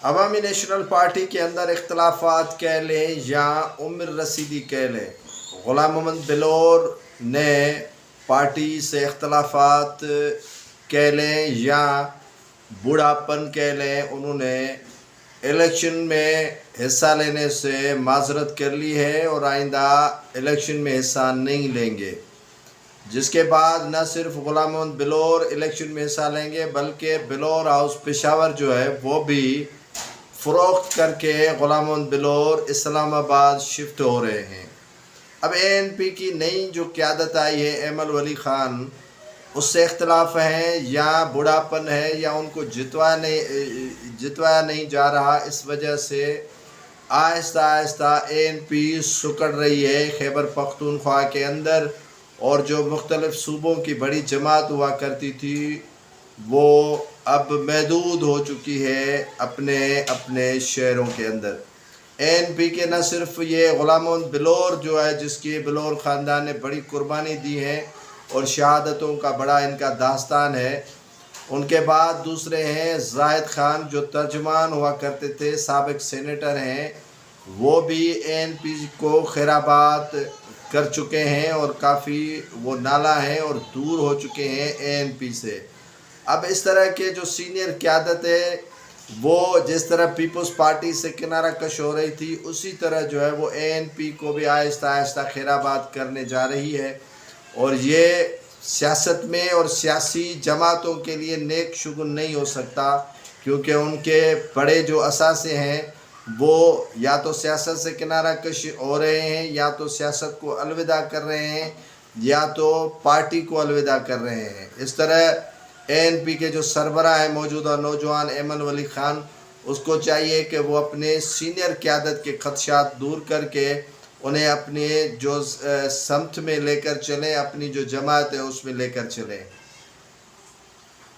عوامی national party کے اندر اختلافات کہہ لیں یا عمر رسیدی کہہ لیں، غلام محمد بلور نے پارٹی سے اختلافات کہہ لیں یا بوڑھاپن کہہ لیں، انہوں نے الیکشن میں حصہ لینے سے معذرت کر لی ہے اور آئندہ الیکشن میں حصہ نہیں لیں گے، جس کے بعد نہ صرف غلام محمد بلور الیکشن میں حصہ لیں گے بلکہ بلور ہاؤس پشاور جو ہے وہ بھی فروخت کر کے غلام محمد بلور اسلام آباد شفٹ ہو رہے ہیں۔ اب اے این پی کی نئی جو قیادت آئی ہے ایمل ولی خان، اس سے اختلاف ہیں یا بوڑھاپن ہے یا ان کو جتوایا نہیں جا رہا، اس وجہ سے آہستہ آہستہ اے این پی سکڑ رہی ہے خیبر پختونخوا کے اندر، اور جو مختلف صوبوں کی بڑی جماعت ہوا کرتی تھی وہ اب محدود ہو چکی ہے اپنے شہروں کے اندر۔ اے این پی کے نہ صرف یہ غلام محمد بلور جو ہے جس کی بلور خاندان نے بڑی قربانی دی ہے اور شہادتوں کا بڑا ان کا داستان ہے، ان کے بعد دوسرے ہیں زاہد خان جو ترجمان ہوا کرتے تھے، سابق سینیٹر ہیں، وہ بھی اے این پی کو خیرآباد کر چکے ہیں اور کافی وہ نالا ہیں اور دور ہو چکے ہیں اے این پی سے۔ اب اس طرح کے جو سینئر قیادت ہے وہ جس طرح پیپلز پارٹی سے کنارہ کش ہو رہی تھی، اسی طرح جو ہے وہ اے این پی کو بھی آہستہ آہستہ خیرآباد کرنے جا رہی ہے، اور یہ سیاست میں اور سیاسی جماعتوں کے لیے نیک شگون نہیں ہو سکتا، کیونکہ ان کے بڑے جو اثاثے ہیں وہ یا تو سیاست سے کنارہ کش ہو رہے ہیں یا تو سیاست کو الوداع کر رہے ہیں یا تو پارٹی کو الوداع کر رہے ہیں۔ اس طرح اے این پی کے جو سربراہ ہیں موجودہ نوجوان ایمن ولی خان، اس کو چاہیے کہ وہ اپنے سینئر قیادت کے خدشات دور کر کے انہیں اپنے جو سمت میں لے کر چلیں، اپنی جو جماعت ہے اس میں لے کر چلیں۔